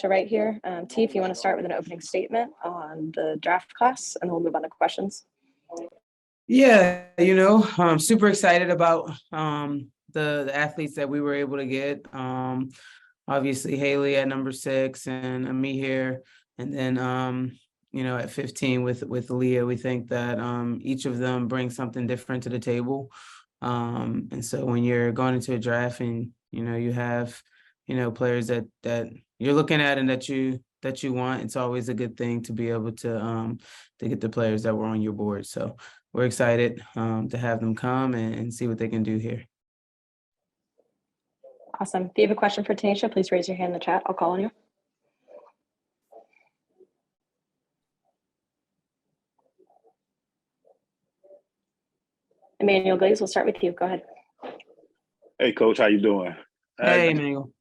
Wright here. T, if you want to start with an opening statement on the draft class, and we'll move on to questions. Yeah, I'm super excited about the athletes that we were able to get. Obviously Haley at number 6 and me here, and then at 15 with Leah. We think that each of them brings something different to the table. And so when you're going into a draft and you have players that you're looking at and that you want, it's always a good thing to be able to get the players that were on your board. So we're excited to have them come and see what they can do here. Awesome. If you have a question for Tanisha, please raise your hand in the chat. I'll call on you. Emmanuel Glaze, we'll start with you. Go ahead. Hey, Coach, how you doing? Hey, Emmanuel.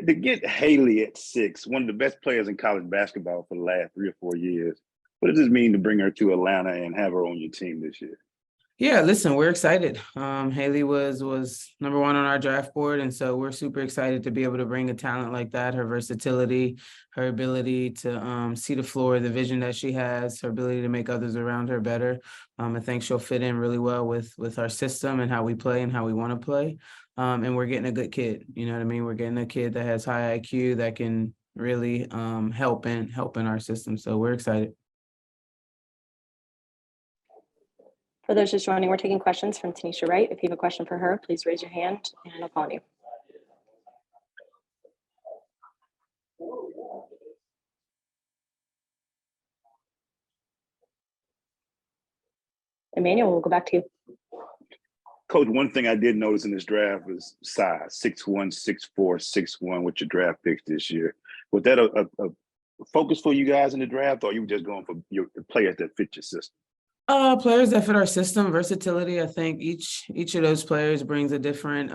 To get Haley at 6, one of the best players in college basketball for the last 3 or 4 years, what does this mean to bring her to Atlanta and have her on your team this year? Yeah, listen, we're excited. Haley was number 1 on our draft board, and so we're super excited to be able to bring a talent like that. Her versatility, her ability to see the floor, the vision that she has, her ability to make others around her better. I think she'll fit in really well with our system and how we play and how we want to play. And we're getting a good kid. You know what I mean? We're getting a kid that has high IQ that can really help in our system. So we're excited. For those just joining, we're taking questions from Tanisha Wright. If you have a question for her, please raise your hand and I'll call on you. Emmanuel, we'll go back to you. Coach, one thing I did notice in this draft was size, 6'1", 6'4", 6'1" with your draft picks this year. Was that a focus for you guys in the draft, or are you just going for your players that fit your system? Players that fit our system, versatility. I think each of those players brings a different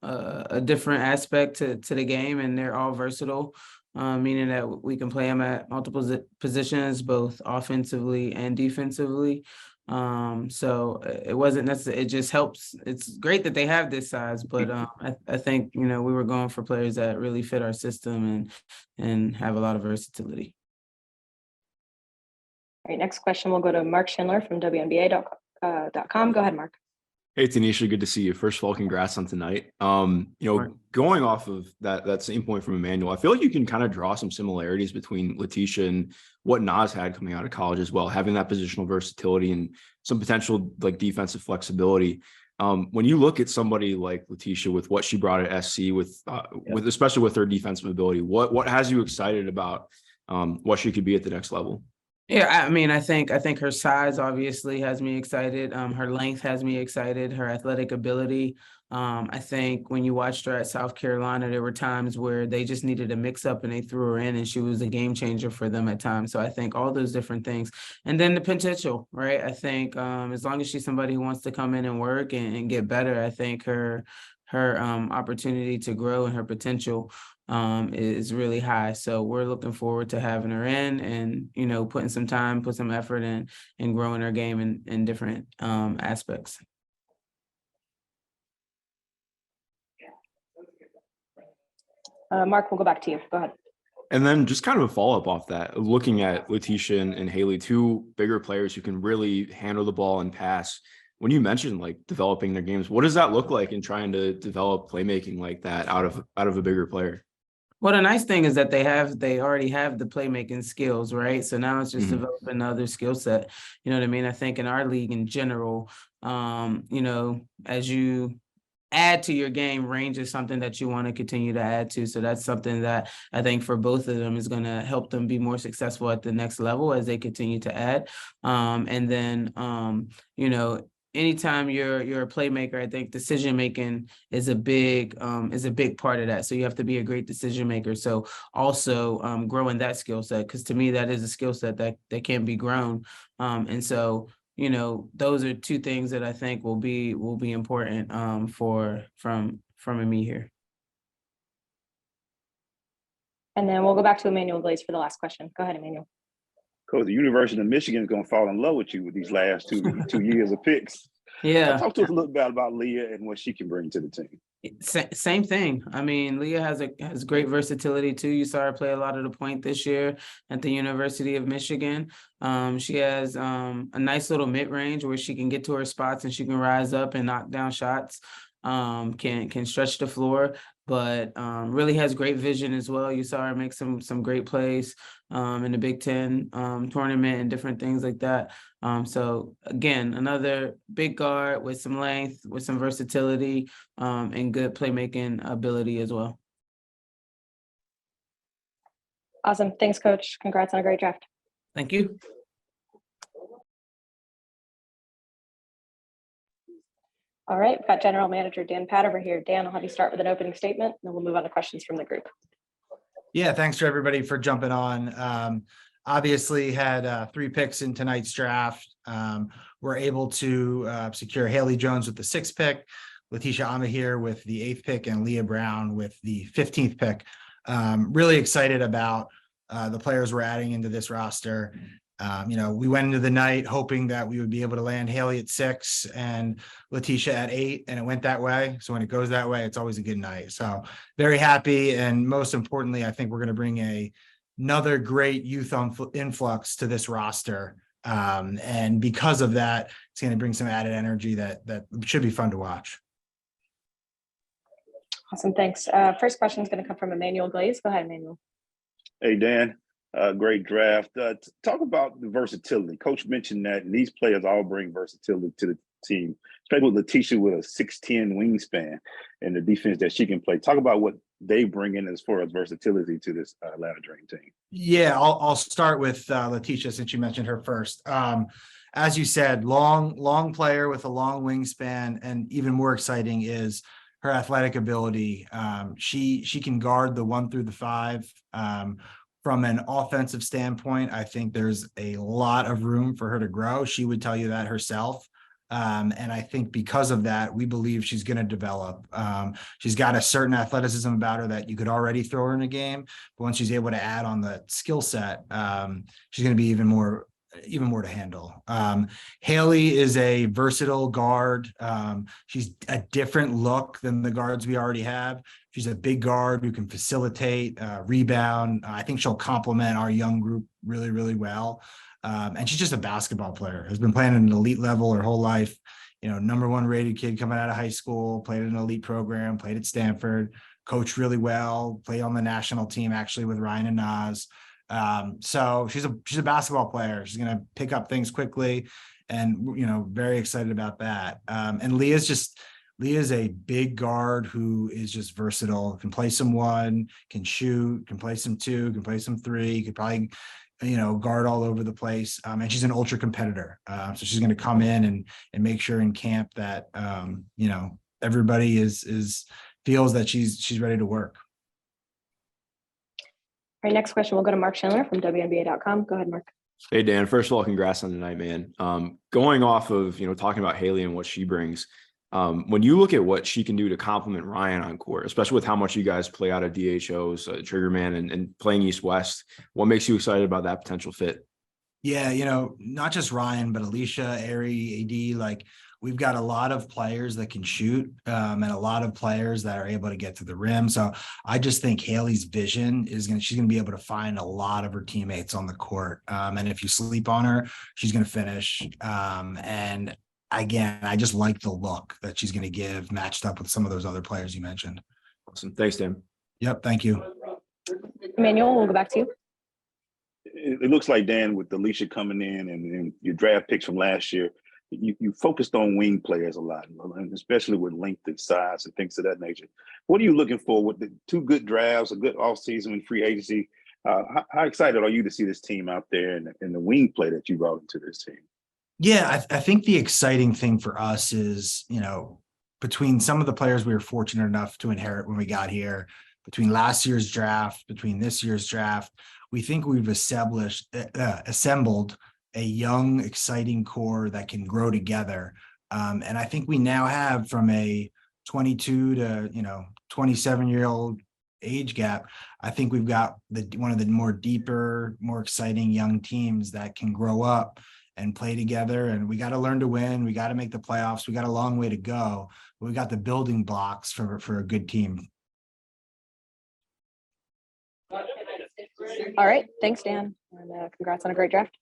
aspect to the game, and they're all versatile, meaning that we can play them at multiple positions, both offensively and defensively. So it wasn't necessarily, it just helps. It's great that they have this size, but I think we were going for players that really fit our system and have a lot of versatility. All right, next question will go to Mark Schindler from WNBA.com. Go ahead, Mark. Hey, Tanisha, good to see you. First of all, congrats on tonight. Going off of that same point from Emmanuel, I feel like you can kind of draw some similarities between Letitia and what Naz had coming out of college as well, having that positional versatility and some potential like defensive flexibility. When you look at somebody like Letitia with what she brought at SC, with especially with her defensive ability, what has you excited about what she could be at the next level? Yeah, I mean, I think her size obviously has me excited. Her length has me excited. Her athletic ability. I think when you watched her at South Carolina, there were times where they just needed a mix up and they threw her in, and she was a game changer for them at times. So I think all those different things, and then the potential, right? I think as long as she's somebody who wants to come in and work and get better, I think her opportunity to grow and her potential is really high. So we're looking forward to having her in and, putting some time, put some effort in and growing her game in different aspects. Mark, we'll go back to you. Go ahead. And then just kind of a follow-up off that, looking at Letitia and Haley, 2 bigger players who can really handle the ball and pass. When you mentioned like developing their games, what does that look like in trying to develop playmaking like that out of a bigger player? Well, the nice thing is that they already have the playmaking skills, right? So now it's just developing the other skill set. You know what I mean? I think in our league in general, as you add to your game, range is something that you want to continue to add to. So that's something that I think for both of them is going to help them be more successful at the next level as they continue to add. And then, anytime you're a playmaker, I think decision making is a big part of that. So you have to be a great decision maker. So also growing that skill set, because to me that is a skill set that can be grown. And so those are 2 things that I think will be important from me here. And then we'll go back to Emmanuel Glaze for the last question. Go ahead, Emmanuel. Coach, the University of Michigan is going to fall in love with you with these last two years of picks. Yeah. Talk to us a little bit about Leah and what she can bring to the team. Same thing. I mean, Leah has great versatility too. You saw her play a lot of the point this year at the University of Michigan. She has a nice little mid range where she can get to her spots and she can rise up and knock down shots. Can stretch the floor, but really has great vision as well. You saw her make some great plays in the Big Ten tournament and different things like that. So again, another big guard with some length, with some versatility, and good playmaking ability as well. Awesome. Thanks, Coach. Congrats on a great draft. Thank you. All right, we've got General Manager Dan Padover here. Dan, I'll have you start with an opening statement, and then we'll move on to questions from the group. Yeah, thanks to everybody for jumping on. Obviously had 3 picks in tonight's draft. We're able to secure Haley Jones with the 6th pick, Letitia Amahir with the 8th pick, and Leah Brown with the 15th pick. Really excited about the players we're adding into this roster. We went into the night hoping that we would be able to land Haley at 6 and Letitia at 8, and it went that way. So when it goes that way, it's always a good night. So very happy. And most importantly, I think we're going to bring another great youth influx to this roster. And because of that, it's going to bring some added energy that should be fun to watch. Awesome, thanks. First question is going to come from Emmanuel Glaze. Go ahead, Emmanuel. Hey, Dan, great draft. Talk about the versatility. Coach mentioned that these players all bring versatility to the team, especially with Letitia with a 6'10" wingspan and the defense that she can play. Talk about what they bring in as far as versatility to this Atlanta Dream team. Yeah, I'll start with Letitia since you mentioned her first. As you said, long player with a long wingspan, and even more exciting is her athletic ability. She can guard the 1 through the 5. From an offensive standpoint, I think there's a lot of room for her to grow. She would tell you that herself. And I think because of that, we believe she's going to develop. She's got a certain athleticism about her that you could already throw her in a game, but once she's able to add on the skill set, she's going to be even more to handle. Haley is a versatile guard. She's a different look than the guards we already have. She's a big guard who can facilitate, rebound. I think she'll complement our young group really, really well. And she's just a basketball player, has been playing at an elite level her whole life. #1 rated kid coming out of high school, played at an elite program, played at Stanford, coached really well, played on the national team actually with Ryan and Nas. So she's a basketball player. She's going to pick up things quickly, and very excited about that. And Leah's a big guard who is just versatile, can play some 1, can shoot, can play some 2, can play some 3, could probably guard all over the place. And she's an ultra competitor. So she's going to come in and make sure in camp that everybody feels that she's ready to work. All right, next question, we'll go to Mark Schindler from WNBA.com. Go ahead, Mark. Hey, Dan, first of all, congrats on the night, man. Going off of, talking about Haley and what she brings, when you look at what she can do to complement Ryan on court, especially with how much you guys play out of DHO's Triggerman and playing East-West, what makes you excited about that potential fit? Yeah, not just Ryan, but Alicia, Ari, AD, we've got a lot of players that can shoot and a lot of players that are able to get to the rim. So I just think Haley's vision she's going to be able to find a lot of her teammates on the court. And if you sleep on her, she's going to finish. And again, I just like the look that she's going to give matched up with some of those other players you mentioned. Awesome. Thanks, Dan. Yep. Thank you. Emmanuel, we'll go back to you. It looks like, Dan, with Alicia coming in and your draft picks from last year, you focused on wing players a lot, especially with length and size and things of that nature. What are you looking for with the 2 good drafts, a good offseason and free agency? How excited are you to see this team out there and the wing play that you brought into this team? Yeah, I think the exciting thing for us is, between some of the players we were fortunate enough to inherit when we got here, between last year's draft, between this year's draft, we think we've assembled a young, exciting core that can grow together. And I think we now have, from a 22 to 27-year-old age gap, I think we've got one of the more deeper, more exciting young teams that can grow up and play together. And we got to learn to win. We got to make the playoffs. We got a long way to go, but we got the building blocks for a good team. All right. Thanks, Dan. And congrats on a great draft.